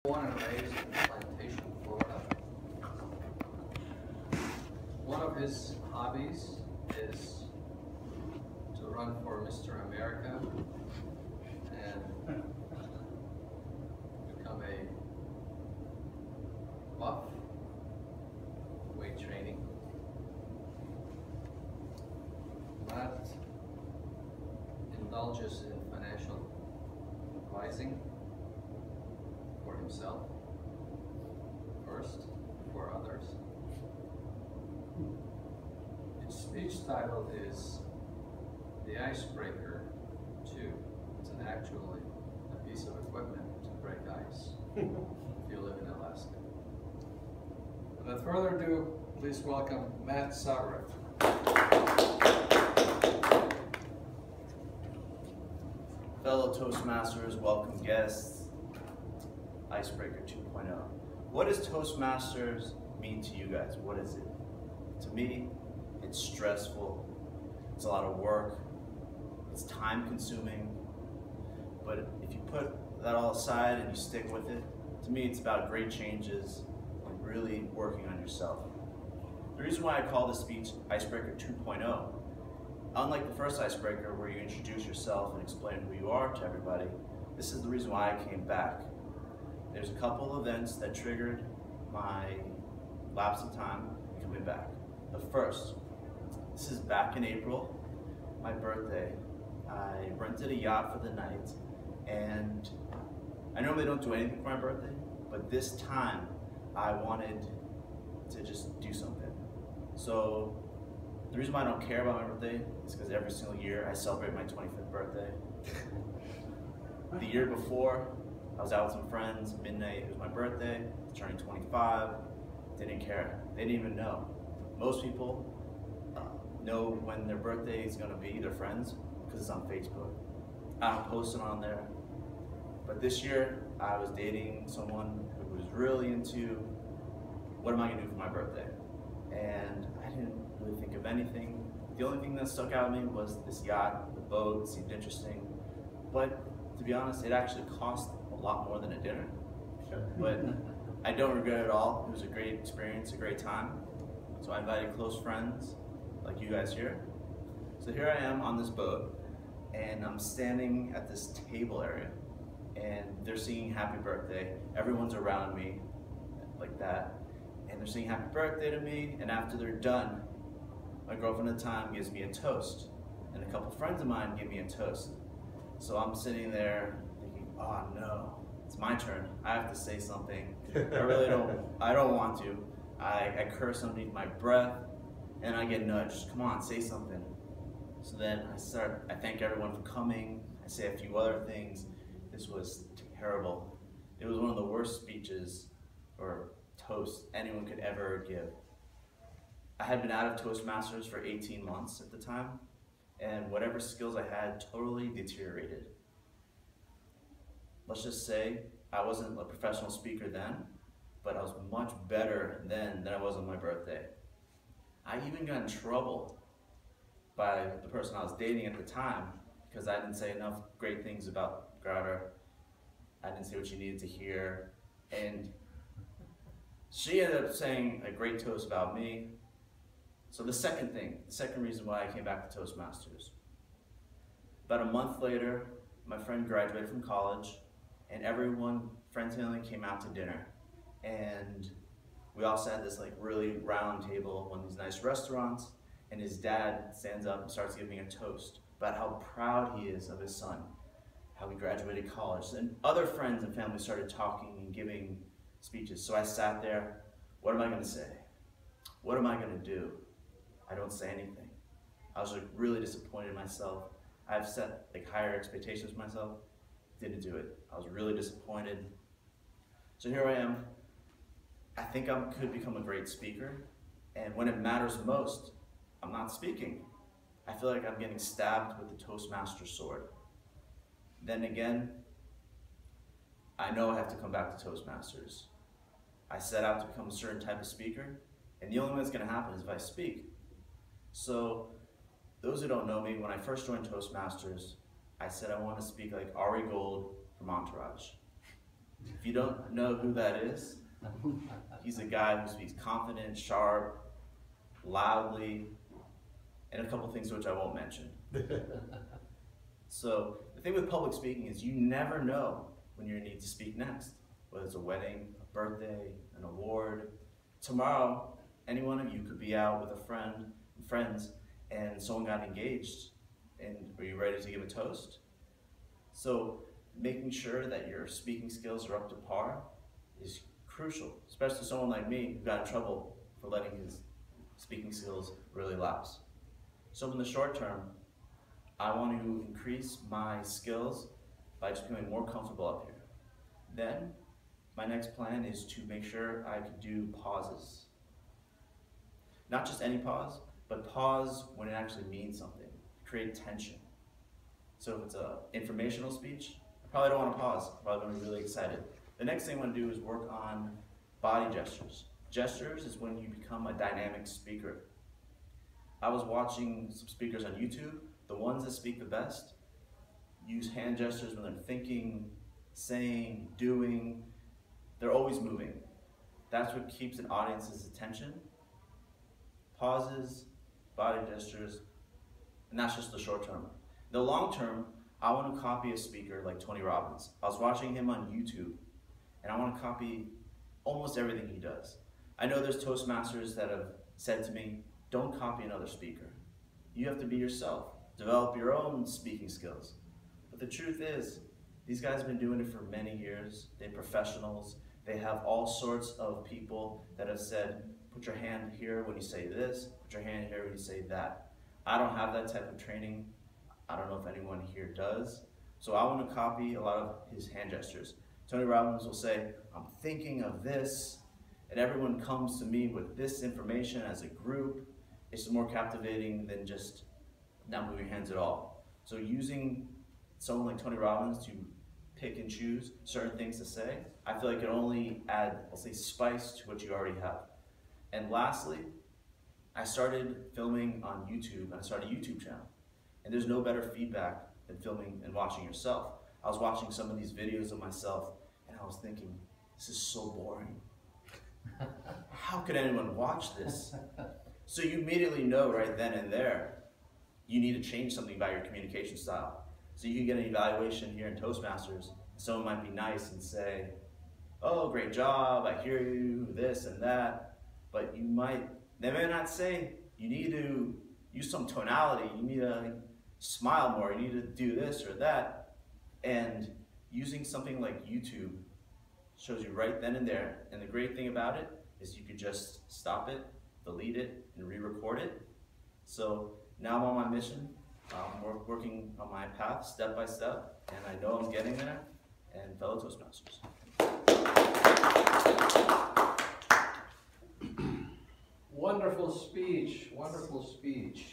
Born and raised in Plantation, Florida. One of his hobbies is to run for Mr. America and become a buff, weight training. Matt indulges in financial advising for himself first, for others. Its speech title is the IceBreaker 2. It's actually a piece of equipment to break ice if you live in Alaska. Without further ado, please welcome Matt Sabrath. Fellow Toastmasters, welcome guests, IceBreaker 2.0. What does Toastmasters mean to you guys? What is it? To me, it's stressful, it's a lot of work, it's time consuming, but if you put that all aside and you stick with it, to me it's about great changes and really working on yourself. The reason why I call this speech IceBreaker 2.0, unlike the first IceBreaker where you introduce yourself and explain who you are to everybody, this is the reason why I came back. There's a couple events that triggered my lapse of time coming back. The first, this is back in April, my birthday. I rented a yacht for the night, and I normally don't do anything for my birthday, but this time I wanted to just do something. So the reason why I don't care about my birthday is because every single year I celebrate my 25th birthday. The year before, I was out with some friends, midnight, it was my birthday, turning 25, didn't care. They didn't even know. Most people know when their birthday is gonna be, their friends, because it's on Facebook. I don't post it on there. But this year, I was dating someone who was really into, what am I gonna do for my birthday? And I didn't really think of anything. The only thing that stuck out at me was this yacht, the boat, seemed interesting. But to be honest, it actually cost a lot more than a dinner. But I don't regret it at all. It was a great experience, a great time. So I invited close friends, like you guys here. So here I am on this boat, and I'm standing at this table area, and they're singing happy birthday. Everyone's around me, like that. And they're singing happy birthday to me, and after they're done, my girlfriend at the time gives me a toast, and a couple friends of mine give me a toast. So I'm sitting there thinking, oh no, it's my turn. I have to say something. I don't want to. I curse underneath my breath, and I get nudged. Come on, say something. So then I thank everyone for coming. I say a few other things. This was terrible. It was one of the worst speeches or toasts anyone could ever give. I had been out of Toastmasters for 18 months at the time, and whatever skills I had totally deteriorated. Let's just say I wasn't a professional speaker then, but I was much better then than I was on my birthday. I even got in trouble by the person I was dating at the time because I didn't say enough great things about Growler. I didn't say what she needed to hear, and she ended up saying a great toast about me. So the second reason why I came back to Toastmasters. About a month later, my friend graduated from college, and friends and family came out to dinner. And we all sat at this like really round table at one of these nice restaurants, and his dad stands up and starts giving a toast about how proud he is of his son, how he graduated college. And other friends and family started talking and giving speeches. So I sat there, what am I gonna say? What am I gonna do? I don't say anything. I was like really disappointed in myself. I've set like higher expectations for myself, didn't do it. I was really disappointed. So here I am. I think I could become a great speaker, and when it matters most, I'm not speaking. I feel like I'm getting stabbed with the Toastmaster sword. Then again, I know I have to come back to Toastmasters. I set out to become a certain type of speaker, and the only way it's gonna happen is if I speak. So those who don't know me, when I first joined Toastmasters, I said I want to speak like Ari Gold from Entourage. If you don't know who that is, he's a guy who speaks confident, sharp, loudly, and a couple things which I won't mention. So the thing with public speaking is you never know when you're going to need to speak next, whether it's a wedding, a birthday, an award. Tomorrow, any one of you could be out with a friend, friends, and someone got engaged, and are you ready to give a toast? So making sure that your speaking skills are up to par is crucial, especially someone like me who got in trouble for letting his speaking skills really lapse. So in the short term, I want to increase my skills by just becoming more comfortable up here. Then, my next plan is to make sure I can do pauses. Not just any pause, but pause when it actually means something. Create tension. So if it's an informational speech, I probably don't want to pause. I'm probably going to be really excited. The next thing I want to do is work on body gestures. Gestures is when you become a dynamic speaker. I was watching some speakers on YouTube. The ones that speak the best use hand gestures when they're thinking, saying, doing. They're always moving. That's what keeps an audience's attention. Pauses, body gestures, and that's just the short term. The long term, I want to copy a speaker like Tony Robbins. I was watching him on YouTube, and I want to copy almost everything he does. I know there's Toastmasters that have said to me, don't copy another speaker. You have to be yourself. Develop your own speaking skills. But the truth is, these guys have been doing it for many years. They're professionals. They have all sorts of people that have said, put your hand here when you say this, put your hand here when you say that. I don't have that type of training. I don't know if anyone here does. So I want to copy a lot of his hand gestures. Tony Robbins will say, I'm thinking of this, and everyone comes to me with this information as a group. It's more captivating than just not moving your hands at all. So using someone like Tony Robbins to pick and choose certain things to say, I feel like it only add, I'll say, spice to what you already have. And lastly, I started filming on YouTube, and I started a YouTube channel. And there's no better feedback than filming and watching yourself. I was watching some of these videos of myself, and I was thinking, this is so boring. How could anyone watch this? So you immediately know right then and there, you need to change something about your communication style. So you can get an evaluation here in Toastmasters. Someone might be nice and say, oh, great job, I hear you, this and that. But they may not say, you need to use some tonality, you need to smile more, you need to do this or that. And using something like YouTube shows you right then and there. And the great thing about it is you could just stop it, delete it, and re-record it. So now I'm on my mission. I'm working on my path step by step, and I know I'm getting there. And fellow Toastmasters. Wonderful speech, wonderful speech.